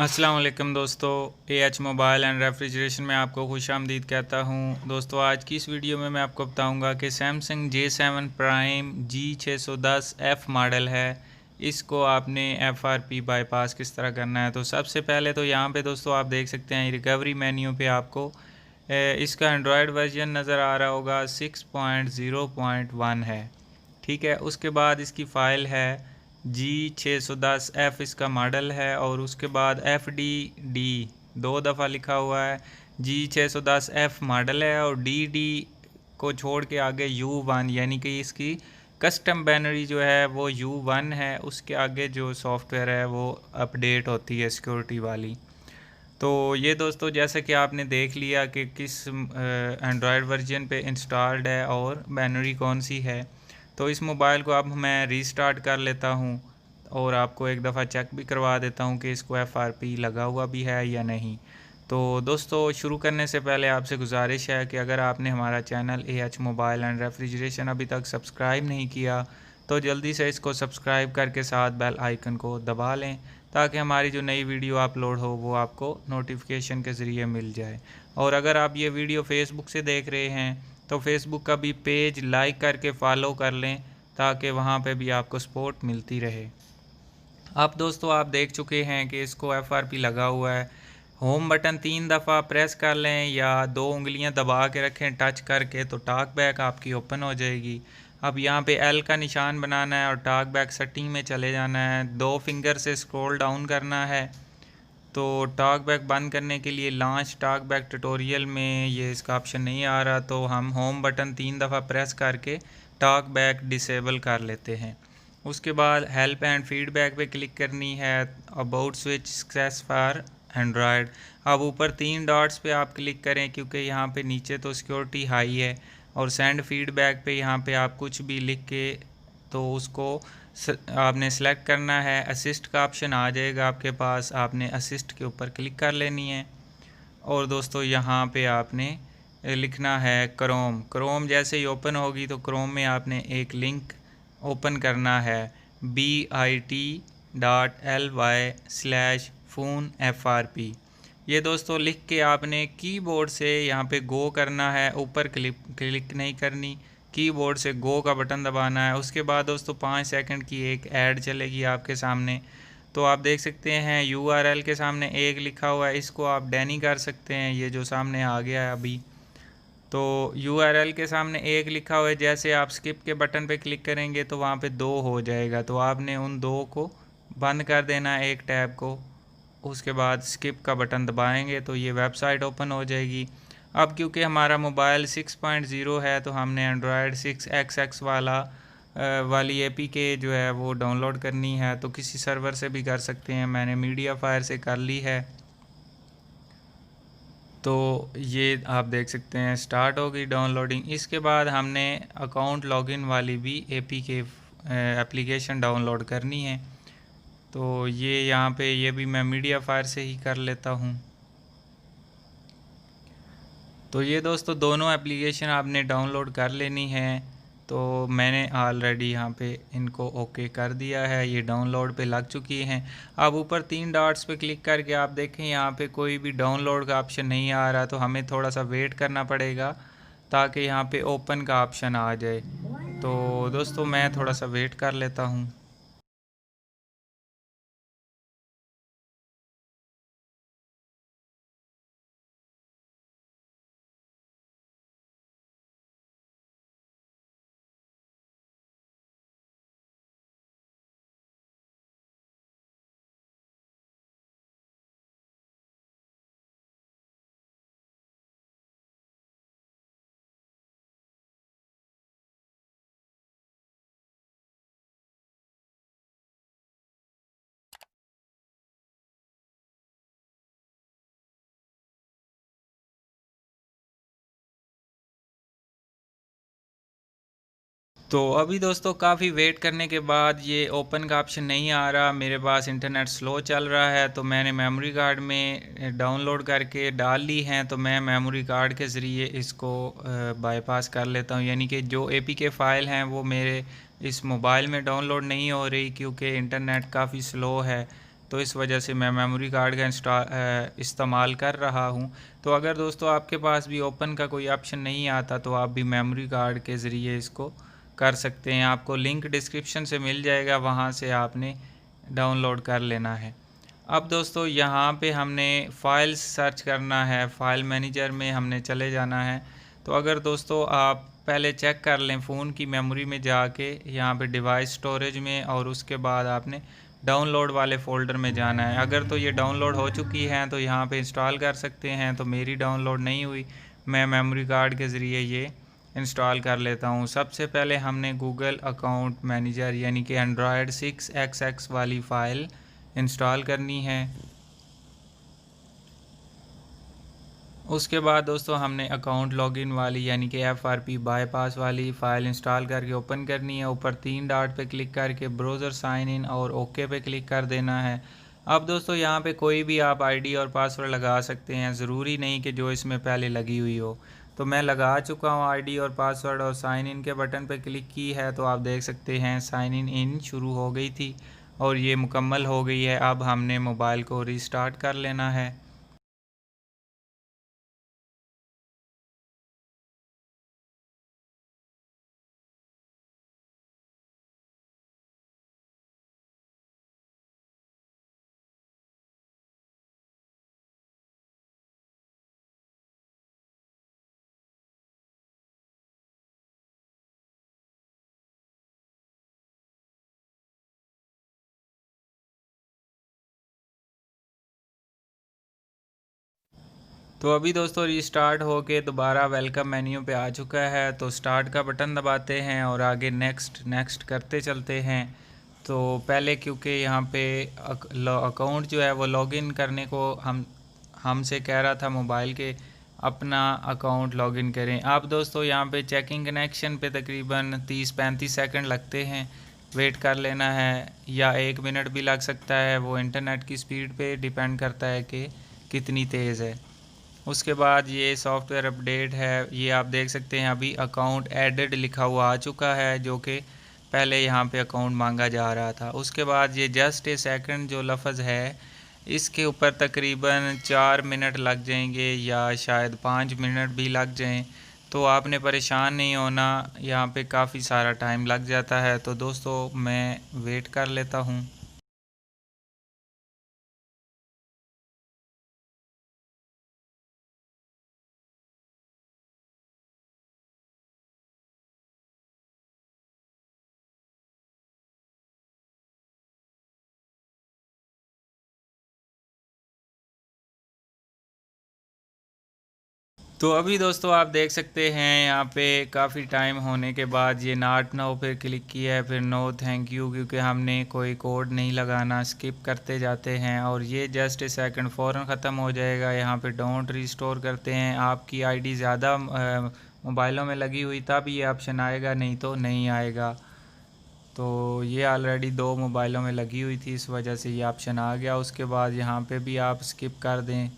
अस्सलाम वालेकुम दोस्तों, एएच मोबाइल एंड रेफ्रिजरेशन में आपको खुशामदीद कहता हूं। दोस्तों आज की इस वीडियो में मैं आपको बताऊंगा कि Samsung J7 prime G610F model है, इसको आपने FRP बाईपास किस तरह करना है। तो सबसे पहले तो यहाँ पे दोस्तों आप देख सकते हैं रिकवरी मेन्यू पे आपको इसका एंड्रॉयड वर्जन नज़र आ रहा होगा 6.0.1 है। ठीक है, उसके बाद इसकी फ़ाइल है G610F इसका मॉडल है, और उसके बाद FDD दो दफ़ा लिखा हुआ है। G610F मॉडल है और DD को छोड़ के आगे U1 यानी कि इसकी कस्टम बाइनरी जो है वो U1 है। उसके आगे जो सॉफ्टवेयर है वो अपडेट होती है सिक्योरिटी वाली। तो ये दोस्तों जैसे कि आपने देख लिया कि किस एंड्रॉयड वर्जन पे इंस्टॉल्ड है और बाइनरी कौन सी है। तो इस मोबाइल को अब मैं रीस्टार्ट कर लेता हूँ और आपको एक दफ़ा चेक भी करवा देता हूँ कि इसको FRP लगा हुआ भी है या नहीं। तो दोस्तों शुरू करने से पहले आपसे गुजारिश है कि अगर आपने हमारा channel AH mobile and refrigeration अभी तक सब्सक्राइब नहीं किया तो जल्दी से इसको सब्सक्राइब करके साथ बेल आइकन को दबा लें, ताकि हमारी जो नई वीडियो अपलोड हो वो आपको नोटिफिकेशन के ज़रिए मिल जाए। और अगर आप ये वीडियो फेसबुक से देख रहे हैं तो फेसबुक का भी पेज लाइक करके फॉलो कर लें, ताकि वहाँ पे भी आपको सपोर्ट मिलती रहे। अब दोस्तों आप देख चुके हैं कि इसको FRP लगा हुआ है। होम बटन 3 दफ़ा प्रेस कर लें या 2 उंगलियां दबा के रखें टच करके, तो टॉक बैक आपकी ओपन हो जाएगी। अब यहाँ पे L का निशान बनाना है और टॉक बैक सेटिंग में चले जाना है। 2 फिंगर से स्क्रॉल डाउन करना है। तो टॉक बैक बंद करने के लिए लॉन्च टॉक बैक ट्यूटोरियल में ये इसका ऑप्शन नहीं आ रहा, तो हम होम बटन 3 दफ़ा प्रेस करके टॉक बैक डिसेबल कर लेते हैं। उसके बाद हेल्प एंड फीडबैक पे क्लिक करनी है। About switch success for Android, अब ऊपर 3 डॉट्स पे आप क्लिक करें, क्योंकि यहाँ पे नीचे तो सिक्योरिटी हाई है। और सेंड फीडबैक पे यहाँ पे आप कुछ भी लिख के तो उसको आपने सेलेक्ट करना है। असिस्ट का ऑप्शन आ जाएगा आपके पास, आपने असिस्ट के ऊपर क्लिक कर लेनी है। और दोस्तों यहाँ पे आपने लिखना है क्रोम जैसे ही ओपन होगी तो क्रोम में आपने एक लिंक ओपन करना है bit.ly/phone-frp। ये दोस्तों लिख के आपने कीबोर्ड से यहाँ पे गो करना है, ऊपर क्लिक नहीं करनी, कीबोर्ड से गो का बटन दबाना है। उसके बाद दोस्तों 5 सेकंड की एक ऐड चलेगी आपके सामने। तो आप देख सकते हैं URL के सामने एक लिखा हुआ है, इसको आप डैनी कर सकते हैं, ये जो सामने आ गया है अभी। तो URL के सामने एक लिखा हुआ है, जैसे आप स्किप के बटन पे क्लिक करेंगे तो वहाँ पे 2 हो जाएगा, तो आपने उन 2 को बंद कर देना है, एक टैब को। उसके बाद स्किप का बटन दबाएंगे तो ये वेबसाइट ओपन हो जाएगी। अब क्योंकि हमारा मोबाइल 6.0 है तो हमने एंड्रॉयड 6XX वाली APK जो है वो डाउनलोड करनी है, तो किसी सर्वर से भी कर सकते हैं। मैंने मीडिया फायर से कर ली है। तो ये आप देख सकते हैं स्टार्ट हो गई डाउनलोडिंग। इसके बाद हमने अकाउंट लॉगिन वाली भी APK एप्लीकेशन डाउनलोड करनी है। तो ये यहाँ पे ये भी मैं मीडिया फायर से ही कर लेता हूँ। तो ये दोस्तों दोनों एप्लीकेशन आपने डाउनलोड कर लेनी है। तो मैंने ऑलरेडी यहाँ पे इनको ओके कर दिया है, ये डाउनलोड पे लग चुकी हैं। अब ऊपर 3 डॉट्स पे क्लिक करके आप देखें यहाँ पे कोई भी डाउनलोड का ऑप्शन नहीं आ रहा, तो हमें थोड़ा सा वेट करना पड़ेगा ताकि यहाँ पे ओपन का ऑप्शन आ जाए। तो दोस्तों मैं थोड़ा सा वेट कर लेता हूँ। तो अभी दोस्तों काफ़ी वेट करने के बाद ये ओपन का ऑप्शन नहीं आ रहा, मेरे पास इंटरनेट स्लो चल रहा है। तो मैंने मेमोरी कार्ड में डाउनलोड करके डाल ली हैं, तो मैं मेमोरी कार्ड के ज़रिए इसको बाईपास कर लेता हूँ। यानी कि जो APK फ़ाइल हैं वो मेरे इस मोबाइल में डाउनलोड नहीं हो रही, क्योंकि इंटरनेट काफ़ी स्लो है। तो इस वजह से मैं मेमोरी कार्ड का इस्तेमाल कर रहा हूँ। तो अगर दोस्तों आपके पास भी ओपन का कोई ऑप्शन नहीं आता तो आप भी मेमोरी कार्ड के ज़रिए इसको कर सकते हैं। आपको लिंक डिस्क्रिप्शन से मिल जाएगा, वहाँ से आपने डाउनलोड कर लेना है। अब दोस्तों यहाँ पे हमने फ़ाइल्स सर्च करना है, फ़ाइल मैनेजर में हमने चले जाना है। तो अगर दोस्तों आप पहले चेक कर लें फ़ोन की मेमोरी में जाके, यहाँ पे डिवाइस स्टोरेज में, और उसके बाद आपने डाउनलोड वाले फ़ोल्डर में जाना है। अगर तो ये डाउनलोड हो चुकी हैं तो यहाँ पे इंस्टॉल कर सकते हैं, तो मेरी डाउनलोड नहीं हुई, मैं मेमोरी कार्ड के ज़रिए ये इंस्टॉल कर लेता हूँ। सबसे पहले हमने गूगल अकाउंट मैनेजर यानी कि एंड्रॉयड 6xx वाली फ़ाइल इंस्टॉल करनी है। उसके बाद दोस्तों हमने अकाउंट लॉगिन वाली यानी कि FRP बाईपास वाली फ़ाइल इंस्टॉल करके ओपन करनी है। ऊपर 3 डॉट पे क्लिक करके ब्राउज़र साइन इन और ओके पे क्लिक कर देना है। अब दोस्तों यहाँ पे कोई भी आप आईडी और पासवर्ड लगा सकते हैं, ज़रूरी नहीं कि जो इसमें पहले लगी हुई हो। तो मैं लगा चुका हूँ आईडी और पासवर्ड, और साइन इन के बटन पे क्लिक की है तो आप देख सकते हैं साइन इन शुरू हो गई थी और ये मुकम्मल हो गई है। अब हमने मोबाइल को रीस्टार्ट कर लेना है। तो अभी दोस्तों रीस्टार्ट होके दोबारा वेलकम मेन्यू पे आ चुका है, तो स्टार्ट का बटन दबाते हैं और आगे नेक्स्ट नेक्स्ट करते चलते हैं। तो पहले क्योंकि यहाँ पे अकाउंट जो है वो लॉगिन करने को हमसे कह रहा था मोबाइल के, अपना अकाउंट लॉगिन करें। अब दोस्तों यहाँ पे चेकिंग कनेक्शन पे तकरीबन 30-35 सेकंड लगते हैं, वेट कर लेना है, या 1 मिनट भी लग सकता है, वो इंटरनेट की स्पीड पे डिपेंड करता है कि कितनी तेज़ है। उसके बाद ये सॉफ्टवेयर अपडेट है, ये आप देख सकते हैं अभी अकाउंट एडेड लिखा हुआ आ चुका है, जो कि पहले यहाँ पे अकाउंट मांगा जा रहा था। उसके बाद ये जस्ट ए सेकंड जो लफ्ज़ है, इसके ऊपर तकरीबन 4 मिनट लग जाएंगे या शायद 5 मिनट भी लग जाएं। तो आपने परेशान नहीं होना, यहाँ पे काफ़ी सारा टाइम लग जाता है। तो दोस्तों मैं वेट कर लेता हूँ। तो अभी दोस्तों आप देख सकते हैं यहाँ पे काफ़ी टाइम होने के बाद ये नॉट नाउ पे क्लिक किया है, फिर नो थैंक यू, क्योंकि हमने कोई कोड नहीं लगाना, स्किप करते जाते हैं और ये जस्ट ए सेकंड फ़ौरन ख़त्म हो जाएगा। यहाँ पे डोंट रिस्टोर करते हैं। आपकी आईडी ज़्यादा मोबाइलों में लगी हुई तब ये ऑप्शन आएगा, नहीं तो नहीं आएगा। तो ये ऑलरेडी 2 मोबाइलों में लगी हुई थी, इस वजह से ये ऑप्शन आ गया। उसके बाद यहाँ पे भी आप स्किप कर दें।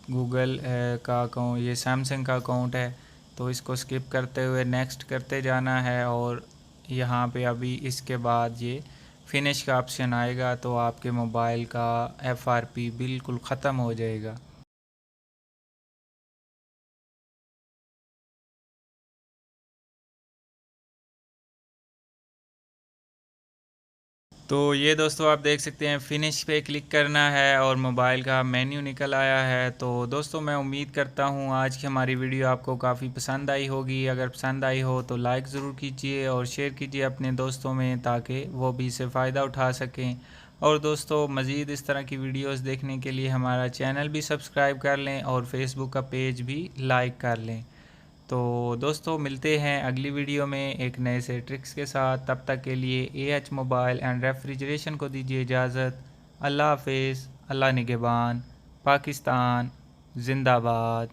गूगल का अकाउंट, ये सैमसंग का अकाउंट है, तो इसको स्किप करते हुए नेक्स्ट करते जाना है। और यहाँ पे अभी इसके बाद ये फिनिश का ऑप्शन आएगा, तो आपके मोबाइल का FRP बिल्कुल ख़त्म हो जाएगा। तो ये दोस्तों आप देख सकते हैं फ़िनिश पे क्लिक करना है और मोबाइल का मेन्यू निकल आया है। तो दोस्तों मैं उम्मीद करता हूँ आज की हमारी वीडियो आपको काफ़ी पसंद आई होगी। अगर पसंद आई हो तो लाइक ज़रूर कीजिए और शेयर कीजिए अपने दोस्तों में, ताकि वो भी इससे फ़ायदा उठा सकें। और दोस्तों मज़ीद इस तरह की वीडियोस देखने के लिए हमारा चैनल भी सब्सक्राइब कर लें और फेसबुक का पेज भी लाइक कर लें। तो दोस्तों मिलते हैं अगली वीडियो में एक नए से ट्रिक्स के साथ। तब तक के लिए AH मोबाइल एंड रेफ्रिजरेशन को दीजिए इजाज़त। अल्लाह हाफिज़, अल्लाह निगहबान, पाकिस्तान जिंदाबाद।